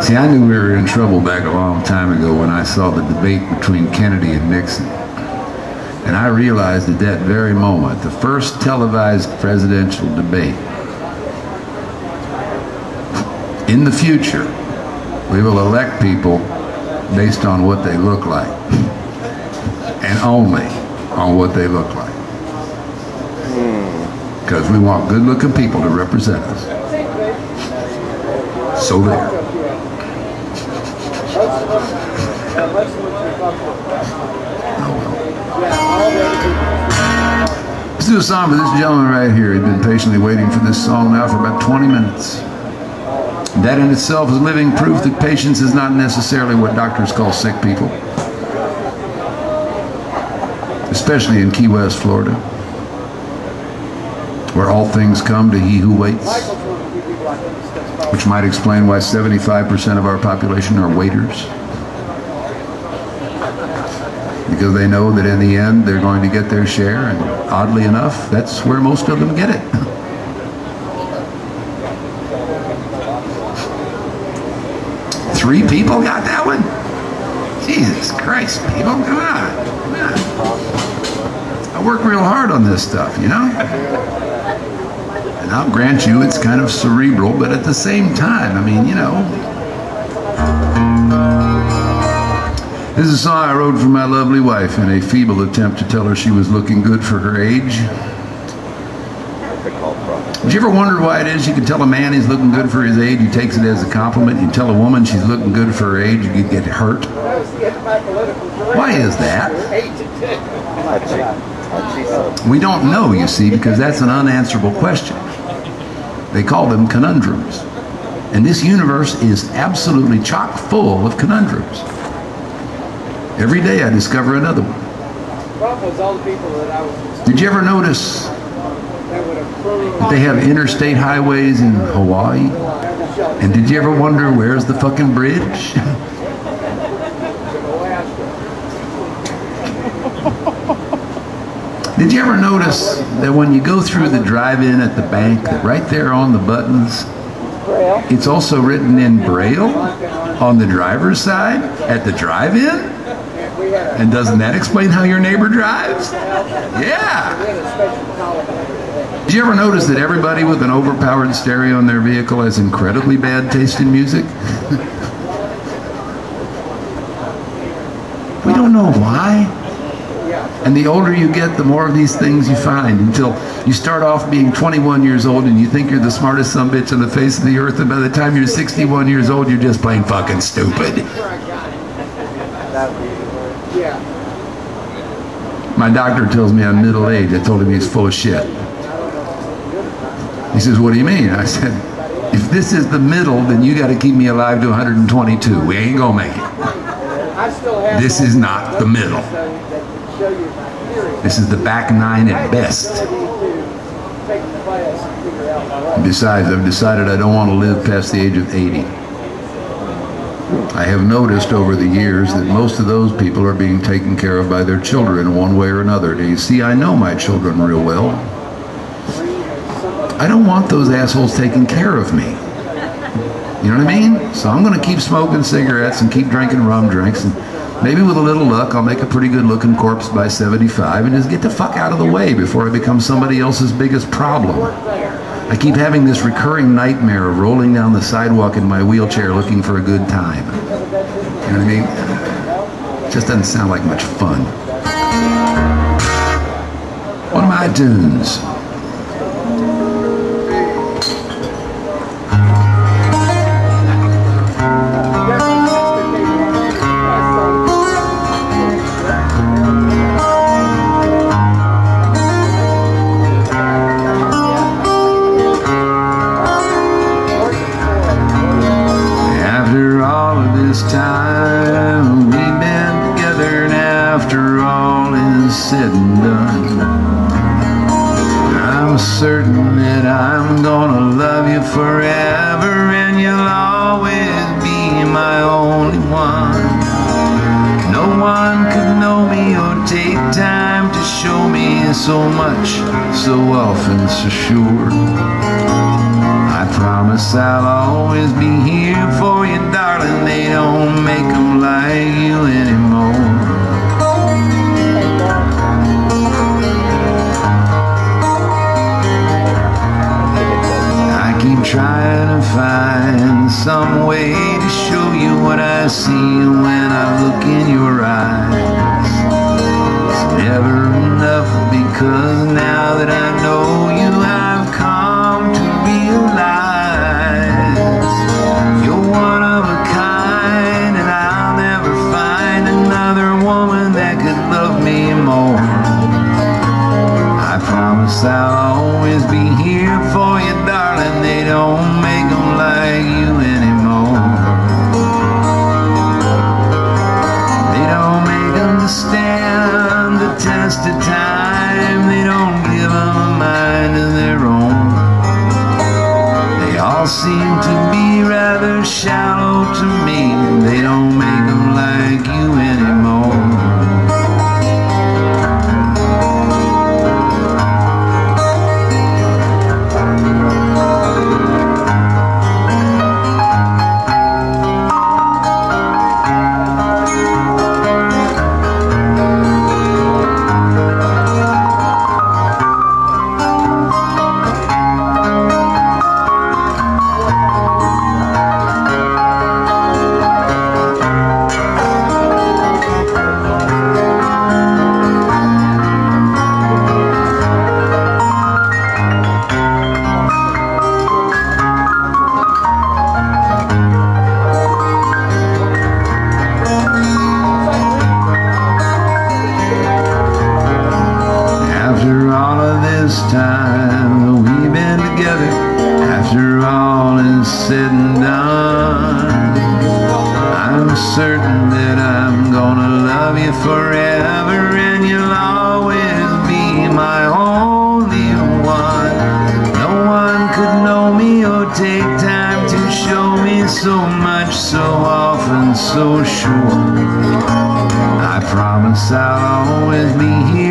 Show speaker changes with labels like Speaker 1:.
Speaker 1: See, I knew we were in trouble back a long time ago when I saw the debate between Kennedy and Nixon. And I realized at that very moment, the first televised presidential debate, in the future, we will elect people based on what they look like, and only on what they look like. Because we want good-looking people to represent us. So there. Oh well. Let's do a song for this gentleman right here. He's been patiently waiting for this song now for about 20 minutes. That in itself is living proof that patience is not necessarily what doctors call sick people. Especially in Key West, Florida, where all things come to he who waits. Which might explain why 75% of our population are waiters. Because they know that in the end they're going to get their share, and oddly enough, that's where most of them get it. Three people got that one? Jesus Christ, people, come on. I work real hard on this stuff, you know? And I'll grant you it's kind of cerebral, but at the same time, I mean, you know. This is a song I wrote for my lovely wife in a feeble attempt to tell her she was looking good for her age. Did you ever wonder why it is you can tell a man he's looking good for his age, he takes it as a compliment? You tell a woman she's looking good for her age, you get hurt? Why is that? We don't know, you see, because that's an unanswerable question. They call them conundrums. And this universe is absolutely chock full of conundrums. Every day I discover another one. Did you ever notice that they have interstate highways in Hawaii? And did you ever wonder where's the fucking bridge? Did you ever notice that when you go through the drive-in at the bank, that right there on the buttons, it's also written in Braille on the driver's side at the drive-in? And doesn't that explain how your neighbor drives? Yeah. Did you ever notice that everybody with an overpowered stereo in their vehicle has incredibly bad taste in music? We don't know why. And the older you get, the more of these things you find, until you start off being 21 years old and you think you're the smartest sumbitch on the face of the earth, and by the time you're 61 years old, you're just plain fucking stupid. My doctor tells me I'm middle-aged. I told him he's full of shit. He says, what do you mean? I said, if this is the middle, then you got to keep me alive to 122. We ain't gonna make it. This is not the middle. This is the back nine at best. Besides, I've decided I don't want to live past the age of 80. I have noticed over the years that most of those people are being taken care of by their children one way or another. Now, you see, I know my children real well. I don't want those assholes taking care of me. You know what I mean? So I'm going to keep smoking cigarettes and keep drinking rum drinks, and maybe with a little luck I'll make a pretty good looking corpse by 75 and just get the fuck out of the way before I become somebody else's biggest problem. I keep having this recurring nightmare of rolling down the sidewalk in my wheelchair looking for a good time. You know what I mean? It just doesn't sound like much fun. One of my tunes. Time we've been together, and after all is said and done, I'm certain that I'm gonna love you forever, and you'll always be my only one. No one could know me or take time to show me so much, so often, so sure. I promise promise I'll always be here for you, darling. They don't make them like you anymore. I keep trying to find some way to show you what I see when I look in your eyes. It's never enough, because now that I know you, I've come to realize you're one of a kind, and I'll never find another woman that could love me more. I promise I'll always be here for you, darling. They don't make them like you anymore. They don't make them stand the test of time. They don't give them a mind of their own. They all seem to be rather shallow to me. They don't make them like you anymore. After all of this time we've been together, after all is said and done, I'm certain that I'm gonna love you forever, and you'll always be my only one. No one could know me or take time to show me so much, so often, so sure. I promise I'll always be here